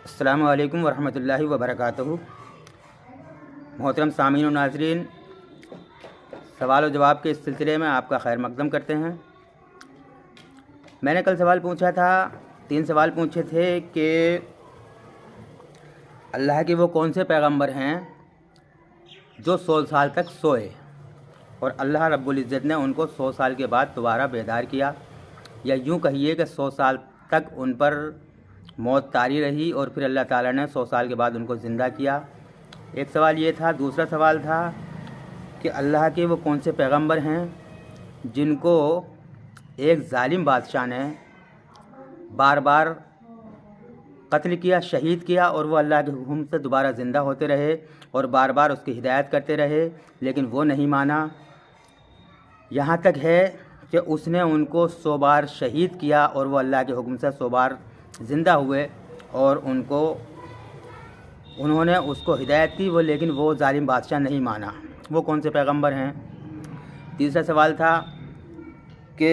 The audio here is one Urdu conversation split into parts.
السلام علیکم ورحمۃ اللہ وبرکاتہ۔ محترم سامعین و ناظرین، سوال و جواب کے اس سلسلے میں آپ کا خیر مقدم کرتے ہیں۔ میں نے کل سوال پوچھا تھا، 3 سوال پوچھے تھے کہ اللہ کے وہ کون سے پیغمبر ہیں جو 100 سال تک سوئے اور اللہ رب العزت نے ان کو 100 سال کے بعد دوبارہ بیدار کیا، یا یوں کہیے کہ 100 سال تک ان پر موت طاری رہی اور پھر اللہ تعالیٰ نے 100 سال کے بعد ان کو زندہ کیا۔ ایک سوال یہ تھا۔ دوسرا سوال تھا کہ اللہ کے وہ کون سے پیغمبر ہیں جن کو ایک ظالم بادشاہ نے بار بار قتل کیا، شہید کیا، اور وہ اللہ کے حکم سے دوبارہ زندہ ہوتے رہے اور بار بار اس کی ہدایت کرتے رہے، لیکن وہ نہیں مانا۔ یہاں تک ہے کہ اس نے ان کو 100 بار شہید کیا اور وہ اللہ کے حکم سے 100 بار زندہ ہوئے اور انہوں نے اس کو ہدایت کی، لیکن وہ ظالم بادشاہ نہیں مانا۔ وہ کون سے پیغمبر ہیں؟ تیسرا سوال تھا کہ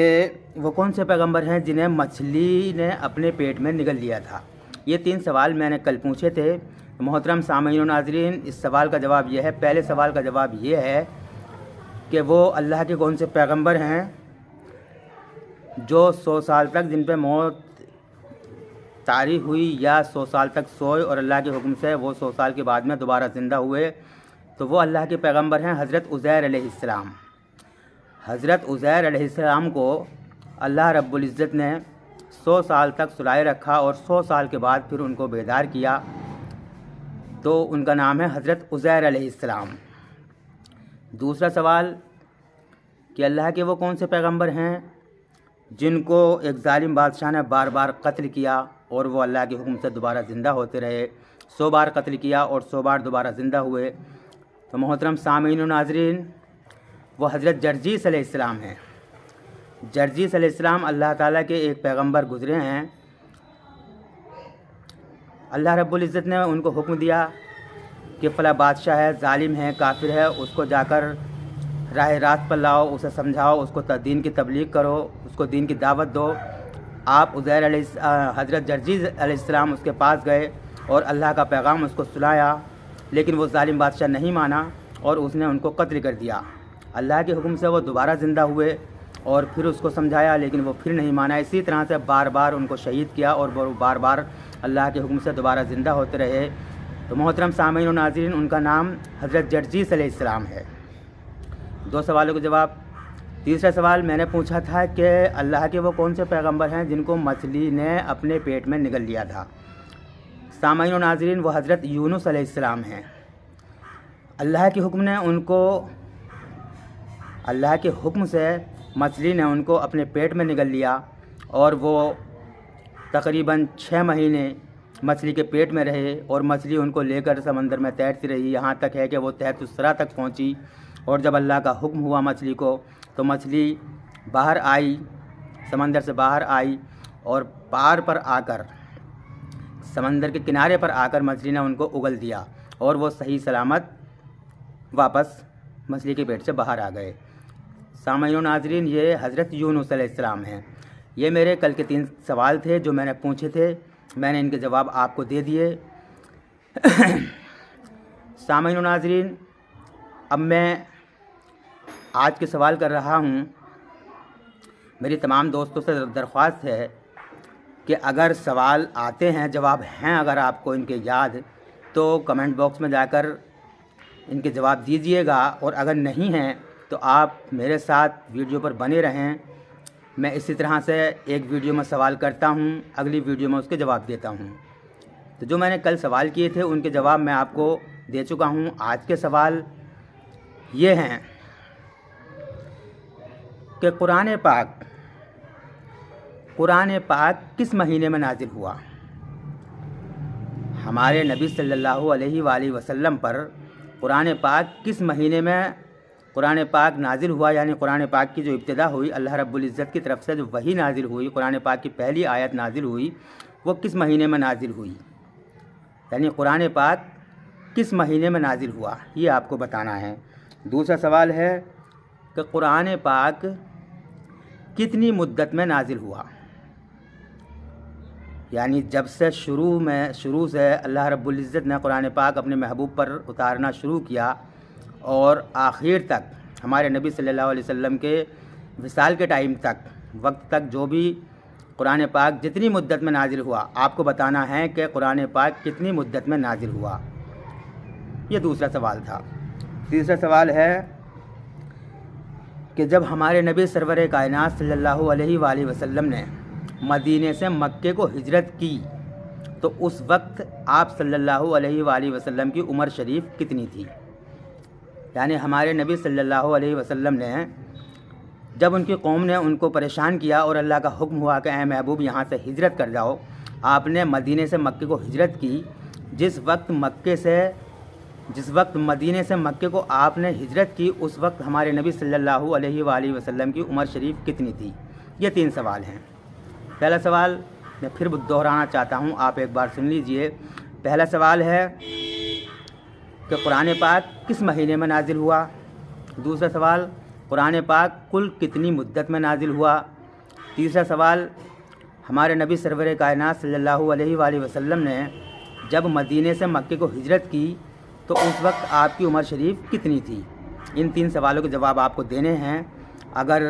وہ کون سے پیغمبر ہیں جنہیں مچھلی نے اپنے پیٹ میں نگل لیا تھا۔ یہ 3 سوال میں نے کل پوچھے تھے۔ محترم سامعین و ناظرین، اس سوال کا جواب یہ ہے، پہلے سوال کا جواب یہ ہے کہ وہ اللہ کے کون سے پیغمبر ہیں جو 100 سال تک جن پہ موت طاری ہوئی یا 100 سال تک سوئے اور اللہ کے حکم سے وہ 100 سال کے بعد میں دوبارہ زندہ ہوئے، تو وہ اللہ کے پیغمبر ہیں حضرت عزیر علیہ السلام۔ حضرت عزیر علیہ السلام کو اللہ رب العزت نے 100 سال تک سلائے رکھا اور 100 سال کے بعد پھر ان کو بیدار کیا، تو ان کا نام ہے حضرت عزیر علیہ السلام۔ دوسرا سوال کہ اللہ کے وہ کون سے پیغمبر ہیں جن کو ایک ظالم بادشاہ نے بار بار قتل کیا اور وہ اللہ کے حکم سے دوبارہ زندہ ہوتے رہے، 100 بار قتل کیا اور 100 بار دوبارہ زندہ ہوئے، تو محترم سامعین و ناظرین، وہ حضرت جرجیس علیہ السلام ہیں۔ جرجیس علیہ السلام اللہ تعالیٰ کے ایک پیغمبر گزرے ہیں۔ اللہ رب العزت نے ان کو حکم دیا کہ فلاں بادشاہ ہے، ظالم ہے، کافر ہے، اس کو جا کر راہ راست پر لاؤ، اسے سمجھاؤ، اس کو دین کی تبلیغ کرو، اس کو دین کی دعوت دو۔ آپ حضرت جرجیس علیہ السلام اس کے پاس گئے اور اللہ کا پیغام اس کو سنایا، لیکن وہ ظالم بادشاہ نہیں مانا اور اس نے ان کو قتل کر دیا۔ اللہ کے حکم سے وہ دوبارہ زندہ ہوئے اور پھر اس کو سمجھایا، لیکن وہ پھر نہیں مانا۔ اسی طرح سے بار بار ان کو شہید کیا اور وہ بار بار اللہ کے حکم سے دوبارہ زندہ ہوتے رہے، تو محترم سامعین و ناظرین، ان کا نام حضرت جرجیس علیہ السلام ہے۔ 2 سوالوں کے جواب۔ تیسرا سوال میں نے پوچھا تھا کہ اللہ کے وہ کون سے پیغمبر ہیں جن کو مچھلی نے اپنے پیٹ میں نگل لیا تھا۔ سامعین و ناظرین، وہ حضرت یونس علیہ السلام ہیں۔ اللہ کے حکم سے مچھلی نے ان کو اپنے پیٹ میں نگل لیا اور وہ تقریباً 6 مہینے مچھلی کے پیٹ میں رہے اور مچھلی ان کو لے کر سمندر میں تیرتی رہی، یہاں تک ہے کہ وہ تحت الثری تک پہنچی، اور جب اللہ کا حکم ہوا مچھلی کو تو مچھلی باہر آئی، سمندر سے باہر آئی اور پار پر آ کر، سمندر کے کنارے پر آ کر مچھلی نے ان کو اگل دیا اور وہ صحیح سلامت واپس مچھلی کے پیٹ سے باہر آ گئے۔ سامعین و ناظرین، یہ حضرت یونس علیہ السلام ہیں۔ یہ میرے کل کے 3 سوال تھے جو میں نے پوچھے تھے، میں نے ان کے جواب آپ کو دے دیے۔ سامعین و ناظرین، اب میں آج کے سوال کر رہا ہوں۔ میری تمام دوستوں سے درخواست ہے کہ اگر سوال آتے ہیں، جواب ہیں اگر آپ کو ان کے یاد، تو کمنٹ باکس میں جا کر ان کے جواب دیجیے گا، اور اگر نہیں ہیں تو آپ میرے ساتھ ویڈیو پر بنے رہیں۔ میں اسی طرح سے ایک ویڈیو میں سوال کرتا ہوں، اگلی ویڈیو میں اس کے جواب دیتا ہوں۔ تو جو میں نے کل سوال کیے تھے ان کے جواب میں آپ کو دے چکا ہوں۔ آج کے سوال یہ ہیں کہ قرآن پاک کس مہینے میں نازل ہوا؟ ہمارے نبی صلی اللہ علیہ وآلہ وسلم پر قرآن پاک کس مہینے میں قرآن پاک نازل ہوا، یعنی قرآن پاک کی جو ابتدا ہوئی، اللہ رب العزت کی طرف سے جو وحی نازل ہوئی، قرآن پاک کی پہلی آیت نازل ہوئی، وہ کس مہینے میں نازل ہوئی، یعنی قرآن پاک کس مہینے میں نازل ہوا، یہ آپ کو بتانا ہے۔ دوسرا سوال ہے کہ قرآن پاک کتنی مدت میں نازل ہوا، یعنی جب سے شروع سے اللہ رب العزت نے قرآن پاک اپنے محبوب پر اتارنا شروع کیا اور آخر تک ہمارے نبی صلی اللہ علیہ وسلم کے وصال کے ٹائم تک وقت تک جو بھی قرآن پاک جتنی مدت میں نازل ہوا، آپ کو بتانا ہے کہ قرآن پاک کتنی مدت میں نازل ہوا۔ یہ دوسرا سوال تھا۔ تیسرا سوال ہے کہ جب ہمارے نبی سرور کائنات صلی اللہ علیہ وآلہ وسلم نے مدینے سے مکے کو ہجرت کی تو اس وقت آپ صلی اللہ علیہ وآلہ وسلم کی عمر شریف کتنی تھی؟ یعنی ہمارے نبی صلی اللہ علیہ وسلم نے جب ان کی قوم نے ان کو پریشان کیا اور اللہ کا حکم ہوا کہ اے محبوب یہاں سے ہجرت کر جاؤ، آپ نے مدینے سے مکے کو ہجرت کی۔ جس وقت مدینے سے مکے کو آپ نے ہجرت کی اس وقت ہمارے نبی صلی اللہ علیہ وآلہ وسلم کی عمر شریف کتنی تھی؟ یہ 3 سوال ہیں۔ پہلا سوال میں پھر دہرانا چاہتا ہوں، آپ ایک بار سن لیجئے۔ پہلا سوال ہے کہ قرآن پاک کس مہینے میں نازل ہوا؟ دوسرا سوال، قرآن پاک کل کتنی مدت میں نازل ہوا؟ تیسرا سوال، ہمارے نبی سرور کائنات صلی اللہ علیہ وآلہ وسلم نے جب مدینے سے مکے کو ہجرت کی تو اس وقت آپ کی عمر شریف کتنی تھی؟ ان 3 سوالوں کے جواب آپ کو دینے ہیں۔ اگر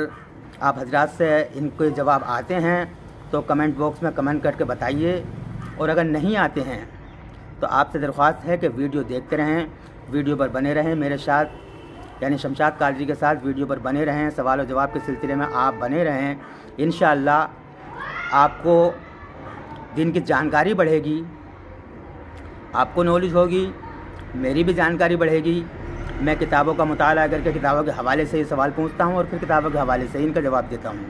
آپ حضرات سے ان کے جواب آتے ہیں تو کمنٹ باکس میں کمنٹ کر کے بتائیے، اور اگر نہیں آتے ہیں تو آپ سے درخواست ہے کہ ویڈیو دیکھتے رہیں، ویڈیو پر بنے رہیں، میرے ساتھ یعنی شمشاد قادری کے ساتھ ویڈیو پر بنے رہیں، سوال و جواب کے سلسلے میں آپ بنے رہیں۔ انشاءاللہ آپ کو دین کی جانکاری بڑھے گی، آپ کو نالج ہوگی، میری بھی جانکاری بڑھے گی۔ میں کتابوں کا مطالعہ کر کے کتابوں کے حوالے سے یہ سوال پوچھتا ہوں اور پھر کتابوں کے حوالے سے ان کا جواب دیتا ہوں۔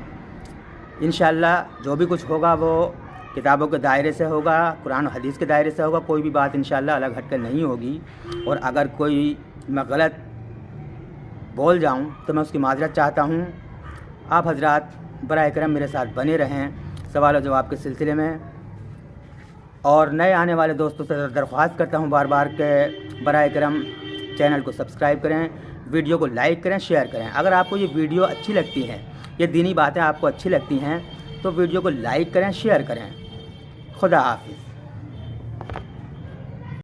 انشاءاللہ جو بھی کچھ ہوگا وہ کتابوں کے دائرے سے ہوگا، قرآن و حدیث کے دائرے سے ہوگا، کوئی بھی بات انشاءاللہ الگ ہٹ کر نہیں ہوگی، اور اگر کوئی میں غلط بول جاؤں تو میں اس کی معذرت چاہتا ہوں۔ آپ حضرات برائے کرم میرے ساتھ بنے رہیں سوال و جواب کے سلسلے میں، اور نئے آنے والے دوستوں سے درخواست کرتا ہوں بار بار کہ برائے کرم چینل کو سبسکرائب کریں، ویڈیو کو لائک کریں، شیئر کریں۔ اگر آپ کو یہ ویڈیو اچھی لگتی ہے، یہ دینی باتیں آپ کو اچھی لگتی ہیں تو ویڈیو کو لائک کریں، شیئر کریں۔ خدا حافظ۔